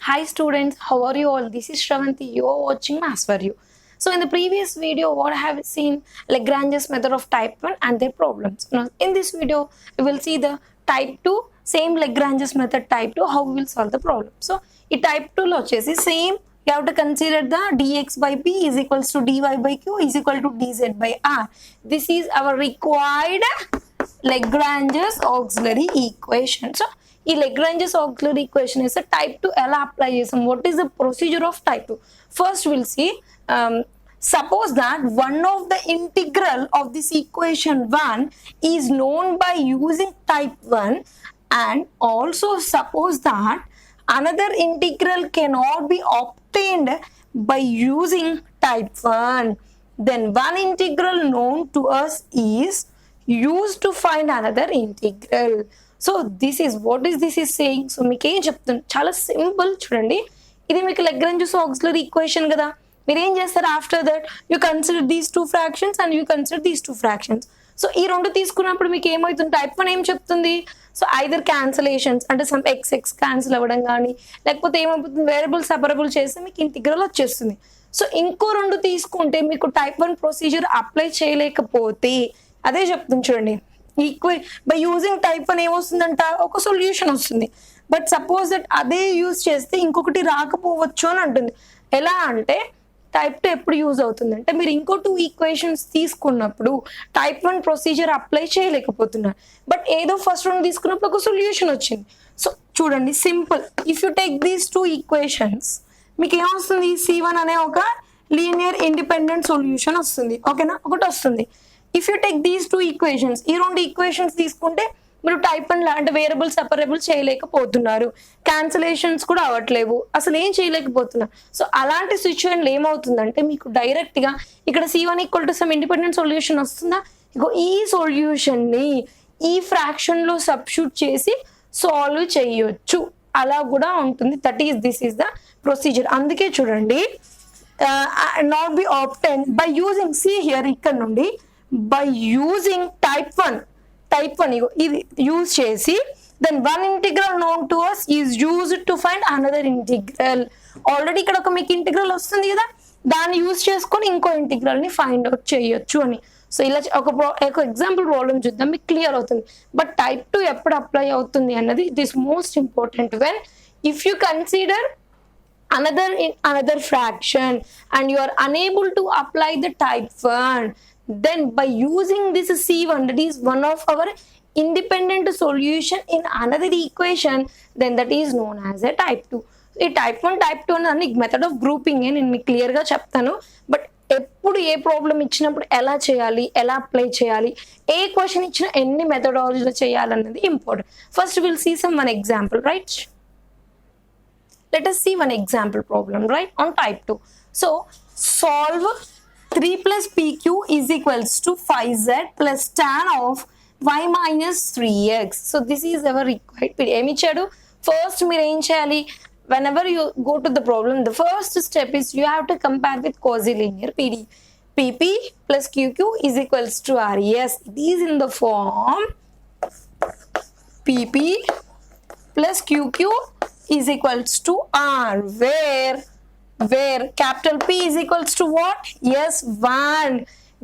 Hi students, how are you all? This is Shravanti. You are watching Maths for You. So in the previous video, what I have seen Lagrange's method of type 1 and their problems. Now in this video, we will see the type 2, same Lagrange's method type 2, how we will solve the problem. So in type 2 lo chesi same, you have to consider the dx by p is equals to dy by q is equal to dz by r. This is our required Lagrange's auxiliary equation. So ఈ Lagrange's auxiliary equation is a type 2 ఎలా apply చేసాం? What is the procedure of type 2? First we'll see, suppose that one of the integral of this equation 1 is known by using type 1, and also suppose that another integral cannot be obtained by using type 1. Then one integral known to us is used to find another integral. So this is what is this is saying. So మీకు ఏం చెప్తాను, చాలా simple చూడండి. ఇది మీకు Lagrange's auxiliary equation కదా. మీరు ఏం చేస్తారు, after that you consider these two fractions and you consider these two fractions. So ఈ రెండు తీసుకున్నప్పుడు మీకు ఏమవుతుంది, టైప్ 1 ఏం చెప్తుంది, సో ఐదర్ క్యాన్సలేషన్స్ అంటే సమ్ ఎక్స్ క్యాన్సిల్ అవ్వడం కానీ, లేకపోతే ఏమవుతుంది వేరియబుల్ సెపరబుల్ చేస్తే మీకు ఇంటిగ్రల్ వచ్చేస్తుంది. సో ఇంకో రెండు తీసుకుంటే మీకు టైప్ 1 ప్రొసీజర్ అప్లై చేయలేకపోతే, అదే చెప్తుంది చూడండి, బై యూజింగ్ టైప్ 1 ఏమొస్తుందంట, ఒక సొల్యూషన్ వస్తుంది. బట్ సపోజ్ దట్ అదే యూజ్ చేస్తే ఇంకొకటి రాకపోవచ్చు అని అంటుంది. ఎలా అంటే టైప్ 2 ఎప్పుడు యూజ్ అవుతుంది అంటే మీరు ఇంకో 2 ఈక్వేషన్స్ తీసుకున్నప్పుడు టైప్ 1 ప్రొసీజర్ అప్లై చేయలేకపోతున్నారు. బట్ ఏదో ఫస్ట్ రెండు తీసుకున్నప్పుడు ఒక సొల్యూషన్ వచ్చింది. సో చూడండి simple, if you take these 2 equations మీకు ఏమొస్తుంది, C1 అనే ఒక లీనియర్ ఇండిపెండెంట్ సొల్యూషన్ వస్తుంది. ఓకేనా, ఒకటి వస్తుంది. If you take these 2 equations, ఈ రెండు ఈక్వేషన్స్ తీసుకుంటే మీరు టైప్ 1 అంటే వేరియబుల్ సెపరబుల్ చేయలేకపోతున్నారు, క్యాన్సలేషన్స్ కూడా అవ్వట్లేవు, అసలు ఏం చేయలేకపోతున్నారు. సో అలాంటి సిచ్యువేషన్లో ఏమవుతుందంటే మీకు డైరెక్ట్గా ఇక్కడ C1 equal to some independent solution వస్తుందా, ఇగో ఈ సొల్యూషన్ని ఈ ఫ్రాక్షన్లో సబ్స్టిట్యూట్ చేసి సాల్వ్ చేయొచ్చు, అలా కూడా ఉంటుంది. This is the procedure. అందుకే చూడండి, not be obtain by using, see here ఇక్కడ నుండి by using type 1 ఇది యూజ్ చేసి then one integral known to us is used to find another integral. Already ఇక్కడ ఒక మీకు ఇంటిగ్రల్ వస్తుంది కదా, దాన్ని యూజ్ చేసుకొని ఇంకో ఇంటిగ్రల్ ని ఫైండ్ అవుట్ చేయొచ్చు అని. సో ఇలా ఒక ఎగ్జాంపుల్ ప్రాబ్లం చూద్దాం, మీకు క్లియర్ అవుతుంది. బట్ టైప్ 2 ఎప్పుడు అప్లై అవుతుంది అన్నది it is most important when if you consider another fraction and you are unable to apply the type 1, then by using this C1, that is one of our independent solution in another equation, then that is known as a type 2. ఈ type 1 type 2 అనే method of grouping నేను మీకు క్లియర్గా చెప్తాను. But ఎప్పుడు ఏ problem ఇచ్చినప్పుడు ఎలా చేయాలి, ఎలా అప్లై చేయాలి, ఏ క్వశ్చన్ ఇచ్చినా ఎన్ని మెథడాలజీలో చేయాలన్నది important. First will see some one example, right? Let us see one example problem, right, on type 2. So solve 3 plus pq is equals to 5z plus tan of y minus 3x. So this is our required PD. ఏమి ఇచ్చాడు, first మీరు ఏం చేయాలి, whenever you go to the problem, the first step is you have to compare with quasi-linear PD. pp plus qq is equals to r. Yes, it is in the form pp plus qq is equals to r, where capital P is equals to what? Yes, 1.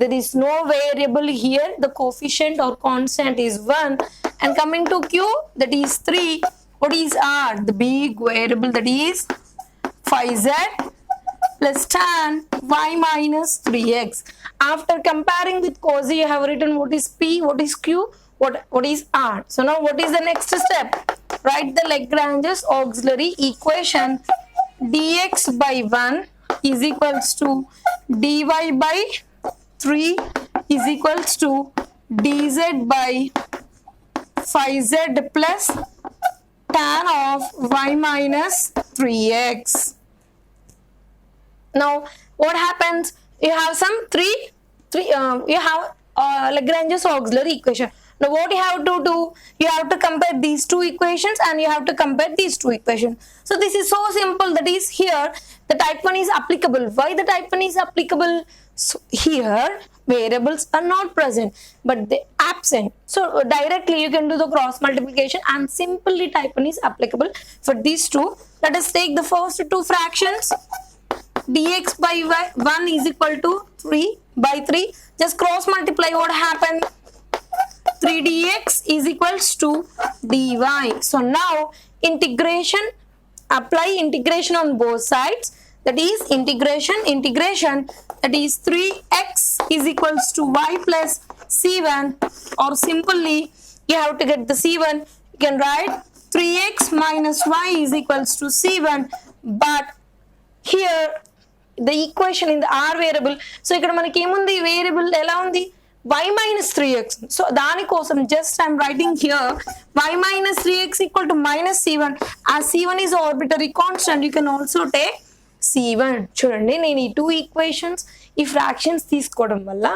There is no variable here, the coefficient or constant is 1. And coming to Q, that is 3. What is R? The big variable, that is 5z plus tan y minus 3x. After comparing with quasi, you have written what is P, what is Q, what is R. So now what is the next step? Write the Lagrange's auxiliary equation. Dx by 1 is equals to dy by 3 is equals to dz by 5z plus tan of y minus 3x. Now what happens, you have some you have Lagrange's auxiliary equation. Now what you have to do, you have to compare these 2 equations and you have to compare these 2 equations. So this is so simple, that is here the type 1 is applicable. Why the type 1 is applicable? So here variables are not present but they absent. So directly you can do the cross multiplication and simply type 1 is applicable for these two. Let us take the first two fractions. Dx by 1 is equal to 3 by 3. Just cross multiply, what happened? 3 dx is equals to dy. So now integration, apply integration on both sides. That is integration that is 3x is equals to y plus c1, or simply you have to get the c1. You can write 3x minus y is equals to c1, but here the equation in the r variable. So ikkada manaki emundi variable ela undi y minus 3x. So dani kosam just I am writing here y minus 3x equal to minus c1. As c1 is arbitrary constant, you can also take c1. చూడండి, నేను ఈ two equations ఈ fractions తీసుకోవడం వల్ల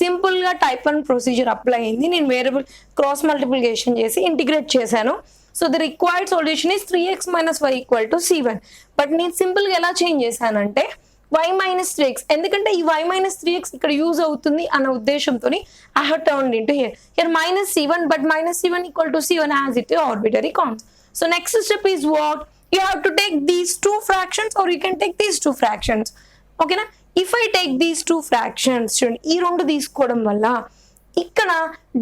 సింపుల్గా type 1 procedure apply అయింది. నేను variable cross multiplication చేసి ఇంటిగ్రేట్ చేశాను. So the required solution is 3x minus y equal to c1. But నేను సింపుల్గా ఎలా చేంజ్ చేశానంటే y minus 3x, ఎందుకంటే ఈ y minus 3x ఇక్కడ యూజ్ అవుతుంది అన్న ఉద్దేశంతో I have turned into here minus c1, but minus c1 equal to c1 as it is arbitrary constant. So next step is what? You have to take these two fractions or you can take these two fractions. Okay na? If I take these two fractions, చూడండి ఈ రెండు తీసుకోవడం వల్ల ఇక్కడ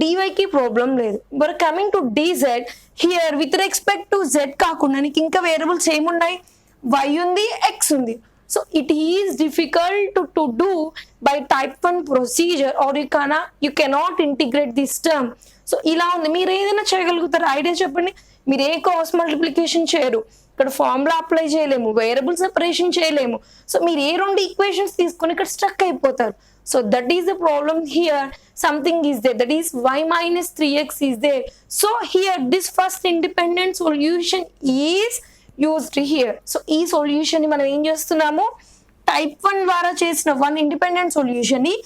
dy కి problem లేదు. But coming to dz, here with respect to z కాకుండా నీకు ఇంకా వేరియబుల్స్ ఏమున్నాయి? y ఉంది, x ఉంది. So it is difficult to do by type 1 procedure, or you cannot integrate this term. So ఇలా ఉంది. మీరు ఏదైనా చేయగలుగుతారు? ఐడియా చెప్పండి. మీరు ఏ క్రాస్ మల్టిప్లికేషన్ చేయరు, ఇక్కడ ఫార్ములా అప్లై చేయలేము, వేరియబుల్ సెపరేషన్ చేయలేము. సో మీరు ఏ రెండు ఈక్వేషన్స్ తీసుకొని ఇక్కడ స్ట్రక్ అయిపోతారు. So that is the problem here. Something is there, that is y minus 3x is there. So here this first independent solution is used here. So ఈ solution ని మనం ఏం చేస్తున్నాము? టైప్ 1 ద్వారా చేసిన వన్ ఇండిపెండెంట్ సొల్యూషన్ ని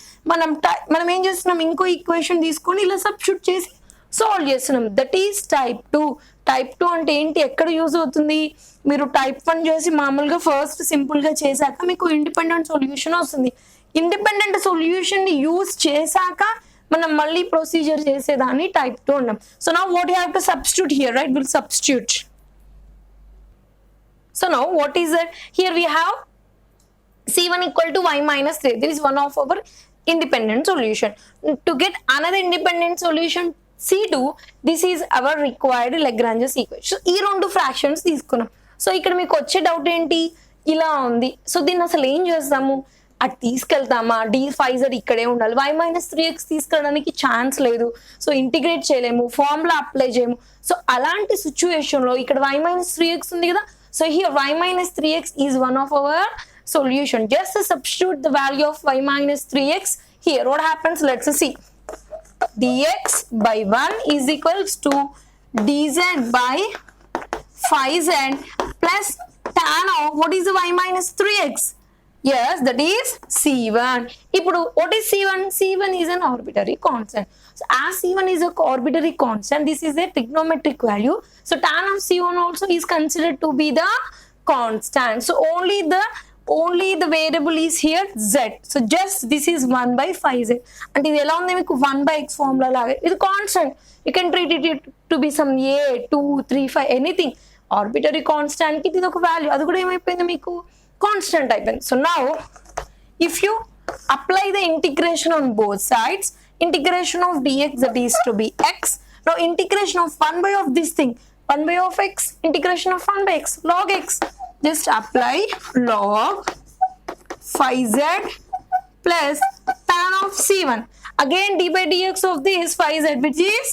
మనం ఏం చేస్తున్నాం? ఇంకో ఈక్వేషన్ తీసుకొని ఇలా సబ్స్టిట్యూట్ చేసి సాల్వ్ చేస్తున్నాం. That is type 2. టైప్ 2 అంటే ఏంటి? ఎక్కడ యూజ్ అవుతుంది? మీరు టైప్ 1 చేసి మామూలుగా ఫస్ట్ సింపుల్ గా చేశాక మీకు ఇండిపెండెంట్ సొల్యూషన్ వస్తుంది. ఇండిపెండెంట్ సొల్యూషన్ ని యూజ్ చేశాక మనం మళ్ళీ ప్రొసీజర్ చేసేదాన్ని టైప్ 2 అన్నాం. So now what you have to substitute here, right? Will substitute. So now what is it? Here we have c1 equal to y minus 3. This is one of our independent solution. To get another independent solution c2, this is our required Lagrange's equation. So ఈ రెండు fractions తీసుకున్నాం. So ఇక్కడ మీకు వచ్చే doubt ఏంటి? ఇలా ఉంది. So దీన్ని అసలు ఏం చేస్తాము? అటు తీసుకెళ్తామా? d5z ఇక్కడే ఉండాలి. y minus 3x తీసుకెళ్ళడానికి ఛాన్స్ లేదు. సో ఇంటిగ్రేట్ చేయలేము, ఫార్ములా అప్లై చేయము. సో అలాంటి సిచ్యువేషన్ లో ఇక్కడ y minus 3x ఉంది కదా. So here y minus 3x is one of our solution. Just to substitute the value of y minus 3x here, what happens? Let's see. Dx by 1 is equals to dz by 5z plus tan of what is the y minus 3x? Yes, that is c1. Ipudu what is c1? C1 is an arbitrary constant. So as c1 is a arbitrary constant, this is a trigonometric value. So tan of c1 also is considered to be the constant. So only the variable is here z. So just this is 1 by 5z. And ఇది ఎలా ఉంది? మీకు 1 by x formula లాగా. ఇది constant. You can treat it to be some a, 2, 3, 5, anything. Arbitrary constant కి ఇది ఒక value. అది కూడా ఏమైపోయింది? మీకు constant అయిపోయింది. So now if you apply the integration on both sides, integration of dx, that is to be x. Now integration of 1 by of this thing, 1 by of x, integration of 1 by x, log x. Just apply log 5z plus tan of c1. Again d by dx of this 5z, which is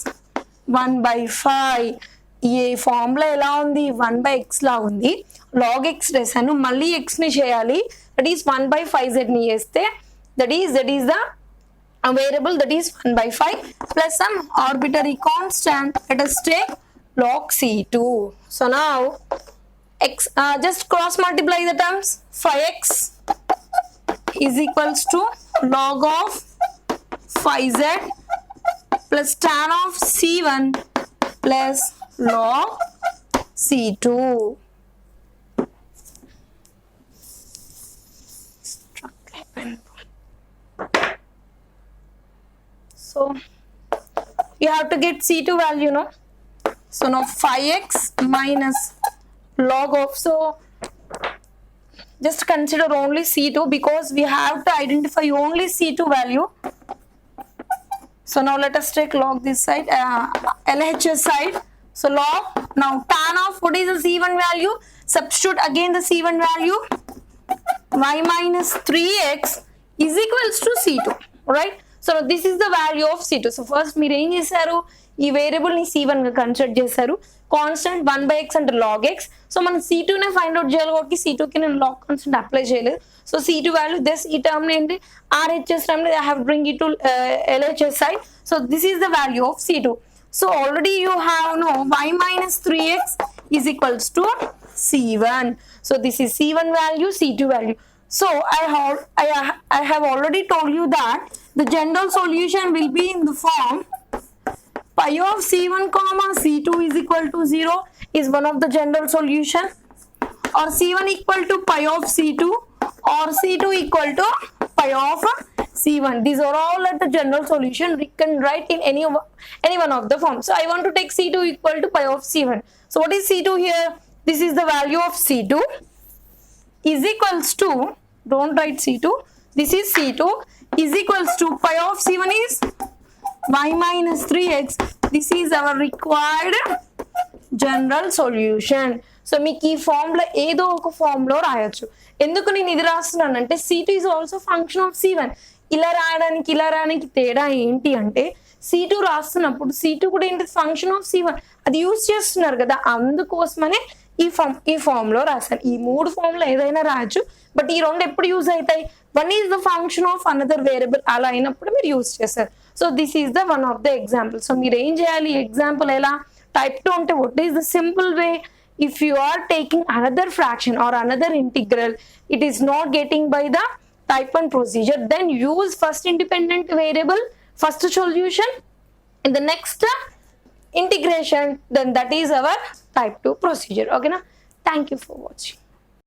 1 by 5. ఈ formula ఎలా ఉంది? 1 by x లా ఉంది. log x చేశాను, మళ్ళీ x ని చేయాలి. That is 1 by 5z ని చేస్తే that is the variable, that is 1 by 5 plus some arbitrary constant. Let us take log c2. So now x, just cross multiply the terms. 5x is equals to log of 5z plus tan of c1 plus log c2. you have to get C2 value, no? So now 5x minus log of, so just consider only C2 because we have to identify only C2 value. So now let us take log this side, LHS side. So log, now tan of, what is the C1 value? Substitute again the C1 value, y minus 3x is equals to C2, right? So now this is the value of C2. So first మీరు ఏం చేశారు, ఈ variable ని C1 గా consider చేశారు, constant 1/x అంటే log x. So మనం C2 నే ఫైండ్ అవుట్ చేయాలి కాబట్టి C2 కి నేను log కాన్స్టెంట్ అప్లై చేయలేదు. సో C2 వాల్యూ దిస్, ఈ టర్మ్ ఏంటి RHS టర్మ్ ని I have bring it to LHS side. So this is the value of C2. So already you have no y minus 3x is equals to C1. So this is C1 value, C2 value. So I have already told you that the general solution will be in the form pi of C1 comma C2 is equal to 0 is one of the general solution, or C1 equal to pi of C2 or C2 equal to pi of C1. These are all at the general solution. We can write in any one of the forms. So I want to take C2 equal to pi of C1. So what is C2 here? This is the value of C2 is equals to, don't write C2, this is C2 is equals to pi of C1 is y minus 3x. This is our required general solution. So మీకు ఈ formula ఏదో ఒక ఫార్ములో రాయొచ్చు. ఎందుకు నేను ఇది రాస్తున్నానంటే C2 is also function of C1. ఇలా రాయడానికి తేడా ఏంటి అంటే C2 రాస్తున్నప్పుడు C2 కూడా ఏంటి ఫంక్షన్ ఆఫ్ C1, అది యూజ్ చేస్తున్నారు కదా, అందుకోసమనే ఈ ఫామ్ లో రాశాను. ఈ మూడు ఫామ్ లో ఏదైనా రాయొచ్చు, బట్ ఈ రెండు ఎప్పుడు యూజ్ అవుతాయి, one is the function of another variable, అలా అయినప్పుడు మీరు యూజ్ చేస్తారు. So this is the one of the example. So మీరు ఏం చేయాలి, ఎగ్జాంపుల్ ఎలా టైప్ 2 అంటే what is the simple way, if you are taking another fraction or another integral, it is not getting by the type 1 procedure, then use first independent variable, first solution, in the next integration, then that is our type 2 procedure. Okay na? Thank you for watching.